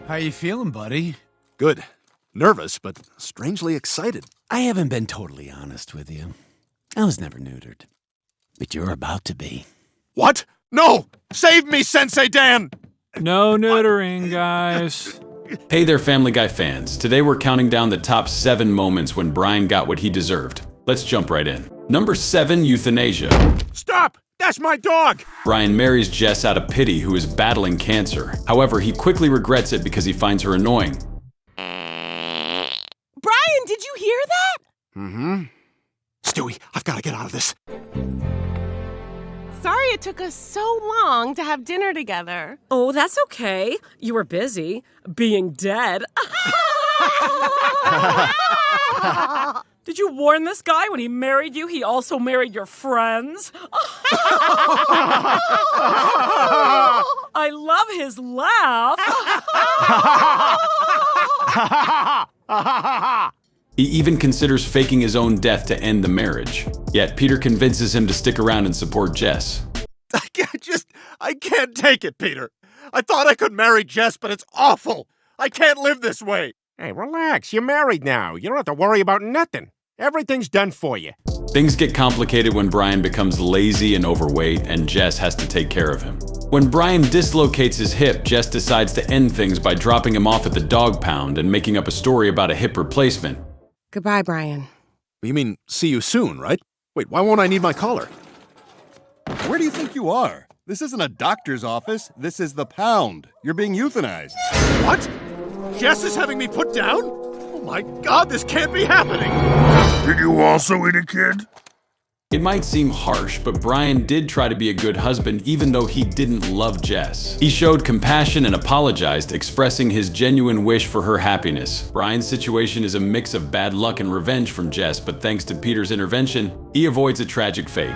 How you feeling, buddy? Good. Nervous, but strangely excited. I haven't been totally honest with you. I was never neutered. But you're about to be. What? No! Save me, Sensei Dan! No neutering, guys. Hey there, Family Guy fans. Today we're counting down the top 7 moments when Brian got what he deserved. Let's jump right in. Number 7, euthanasia. Stop! That's my dog! Brian marries Jess out of pity, who is battling cancer. However, he quickly regrets it because he finds her annoying. Brian, did you hear that? Mm-hmm. Stewie, I've got to get out of this. Sorry it took us so long to have dinner together. Oh, that's okay. You were busy being dead. Did you warn this guy when he married you? He also married your friends? I love his laugh. He even considers faking his own death to end the marriage. Yet Peter convinces him to stick around and support Jess. I can't take it, Peter. I thought I could marry Jess, but it's awful. I can't live this way. Hey, relax. You're married now. You don't have to worry about nothing. Everything's done for you. Things get complicated when Brian becomes lazy and overweight, and Jess has to take care of him. When Brian dislocates his hip, Jess decides to end things by dropping him off at the dog pound and making up a story about a hip replacement. Goodbye, Brian. You mean, see you soon, right? Wait, why won't I need my collar? Where do you think you are? This isn't a doctor's office. This is the pound. You're being euthanized. What? Jess is having me put down? Oh my God, this can't be happening! Did you also eat a kid? It might seem harsh, but Brian did try to be a good husband even though he didn't love Jess. He showed compassion and apologized, expressing his genuine wish for her happiness. Brian's situation is a mix of bad luck and revenge from Jess, but thanks to Peter's intervention, he avoids a tragic fate.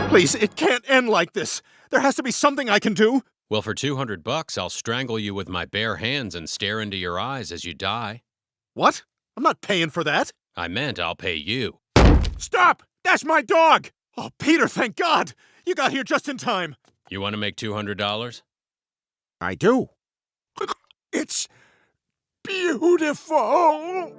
Please, it can't end like this. There has to be something I can do. Well, for $200, I'll strangle you with my bare hands and stare into your eyes as you die. What? I'm not paying for that. I meant I'll pay you. Stop! That's my dog! Oh, Peter, thank God! You got here just in time. You want to make $200? I do. It's beautiful!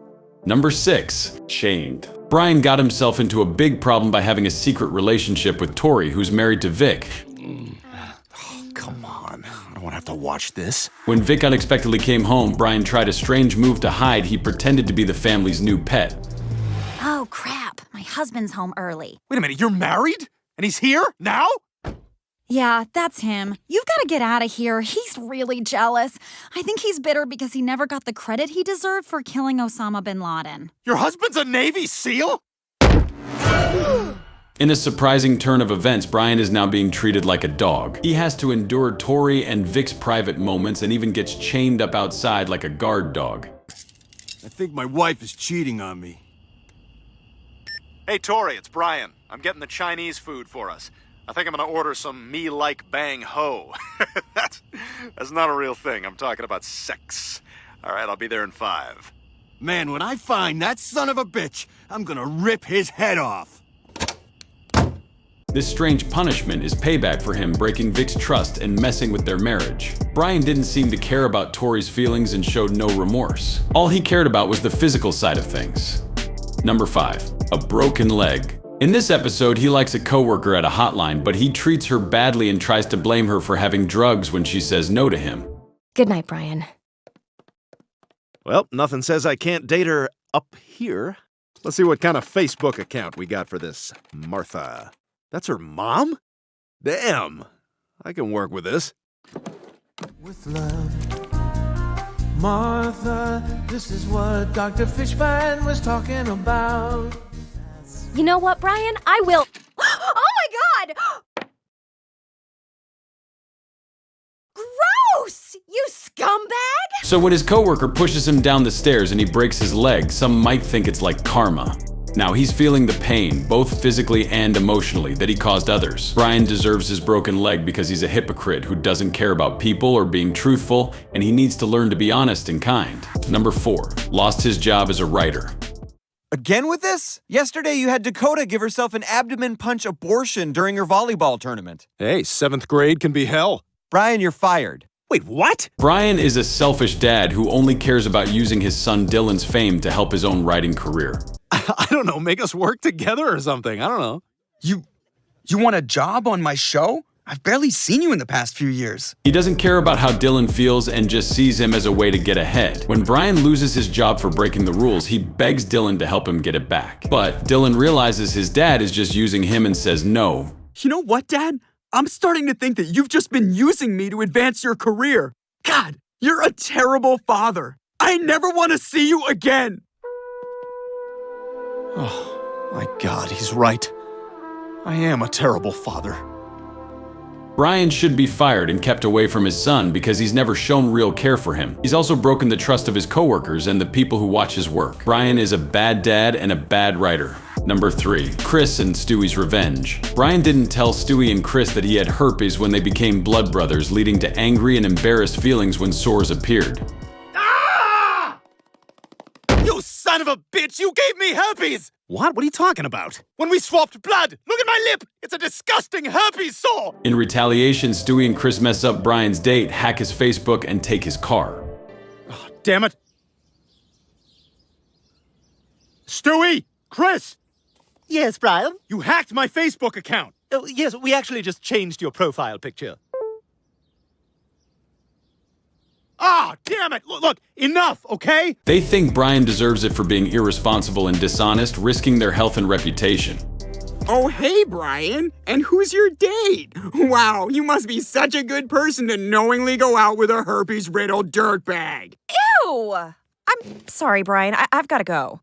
Number 6, chained. Brian got himself into a big problem by having a secret relationship with Tori, who's married to Vic. Oh, come on. I won't have to watch this. When Vic unexpectedly came home, Brian tried a strange move to hide. He pretended to be the family's new pet. Oh, crap. My husband's home early. Wait a minute, you're married? And he's here? Now? Yeah, that's him. You've got to get out of here. He's really jealous. I think he's bitter because he never got the credit he deserved for killing Osama bin Laden. Your husband's a Navy SEAL? In a surprising turn of events, Brian is now being treated like a dog. He has to endure Tori and Vic's private moments and even gets chained up outside like a guard dog. I think my wife is cheating on me. Hey, Tori, it's Brian. I'm getting the Chinese food for us. I think I'm gonna order some me-like bang ho. That's not a real thing. I'm talking about sex. All right, I'll be there in 5. Man, when I find that son of a bitch, I'm gonna rip his head off. This strange punishment is payback for him breaking Vic's trust and messing with their marriage. Brian didn't seem to care about Tori's feelings and showed no remorse. All he cared about was the physical side of things. Number 5, a broken leg. In this episode, he likes a coworker at a hotline, but he treats her badly and tries to blame her for having drugs when she says no to him. Good night, Brian. Well, nothing says I can't date her up here. Let's see what kind of Facebook account we got for this Martha. That's her mom? Damn. I can work with this. With love, Martha, this is what Dr. Fishman was talking about. You know what, Brian? I will... Oh my God! Gross! You scumbag! So when his coworker pushes him down the stairs and he breaks his leg, some might think it's like karma. Now he's feeling the pain, both physically and emotionally, that he caused others. Brian deserves his broken leg because he's a hypocrite who doesn't care about people or being truthful, and he needs to learn to be honest and kind. Number 4, lost his job as a writer. Again with this? Yesterday you had Dakota give herself an abdomen punch abortion during her volleyball tournament. Hey, 7th grade can be hell. Brian, you're fired. Wait, what? Brian is a selfish dad who only cares about using his son Dylan's fame to help his own writing career. I don't know, make us work together or something. I don't know. You want a job on my show? I've barely seen you in the past few years. He doesn't care about how Dylan feels and just sees him as a way to get ahead. When Brian loses his job for breaking the rules, he begs Dylan to help him get it back. But Dylan realizes his dad is just using him and says no. You know what, Dad? I'm starting to think that you've just been using me to advance your career. God, you're a terrible father. I never want to see you again. Oh, my God, he's right. I am a terrible father. Brian should be fired and kept away from his son because he's never shown real care for him. He's also broken the trust of his coworkers and the people who watch his work. Brian is a bad dad and a bad writer. Number 3, Chris and Stewie's revenge. Brian didn't tell Stewie and Chris that he had herpes when they became blood brothers, leading to angry and embarrassed feelings when sores appeared. Ah! You son of a bitch, you gave me herpes! What? What are you talking about? When we swapped blood! Look at my lip! It's a disgusting herpes sore! In retaliation, Stewie and Chris mess up Brian's date, hack his Facebook, and take his car. Oh, damn it. Stewie! Chris! Yes, Brian? You hacked my Facebook account! Oh, yes, we actually just changed your profile picture. Ah, damn it! Look, enough, okay? They think Brian deserves it for being irresponsible and dishonest, risking their health and reputation. Oh, hey, Brian. And who's your date? Wow, you must be such a good person to knowingly go out with a herpes-riddled dirtbag. Ew! I'm sorry, Brian. I've got to go.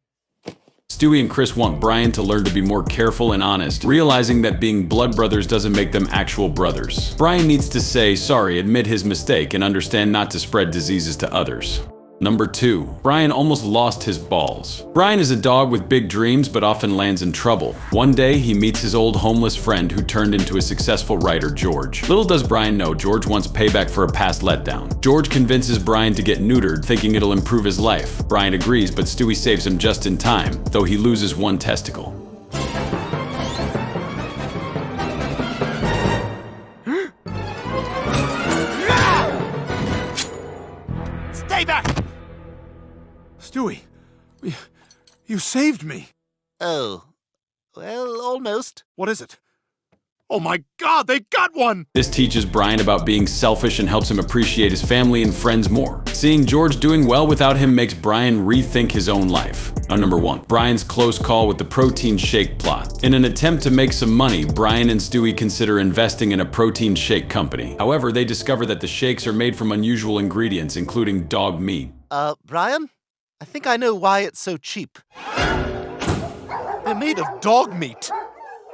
Stewie and Chris want Brian to learn to be more careful and honest, realizing that being blood brothers doesn't make them actual brothers. Brian needs to say sorry, admit his mistake, and understand not to spread diseases to others. Number 2, Brian almost lost his balls. Brian is a dog with big dreams but often lands in trouble. One day, he meets his old homeless friend who turned into a successful writer, George. Little does Brian know, George wants payback for a past letdown. George convinces Brian to get neutered, thinking it'll improve his life. Brian agrees, but Stewie saves him just in time, though he loses one testicle. Stay back! Stewie, you saved me. Oh, well, almost. What is it? Oh my God, they got one! This teaches Brian about being selfish and helps him appreciate his family and friends more. Seeing George doing well without him makes Brian rethink his own life. Now, number 1, Brian's close call with the protein shake plot. In an attempt to make some money, Brian and Stewie consider investing in a protein shake company. However, they discover that the shakes are made from unusual ingredients, including dog meat. Brian? I think I know why it's so cheap. They're made of dog meat.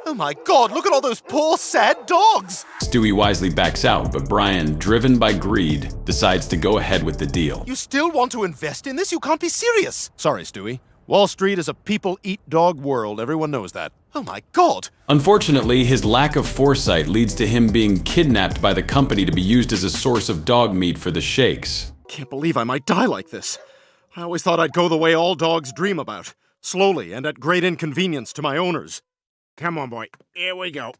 Oh my God, look at all those poor, sad dogs! Stewie wisely backs out, but Brian, driven by greed, decides to go ahead with the deal. You still want to invest in this? You can't be serious! Sorry, Stewie. Wall Street is a people-eat-dog world. Everyone knows that. Oh my God! Unfortunately, his lack of foresight leads to him being kidnapped by the company to be used as a source of dog meat for the shakes. Can't believe I might die like this. I always thought I'd go the way all dogs dream about. Slowly and at great inconvenience to my owners. Come on, boy. Here we go.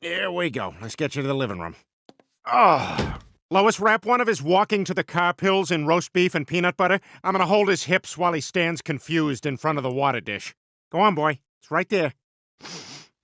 Here we go. Let's get you to the living room. Oh. Lois, wrap one of his walking to the car pills in roast beef and peanut butter. I'm gonna hold his hips while he stands confused in front of the water dish. Go on, boy. It's right there.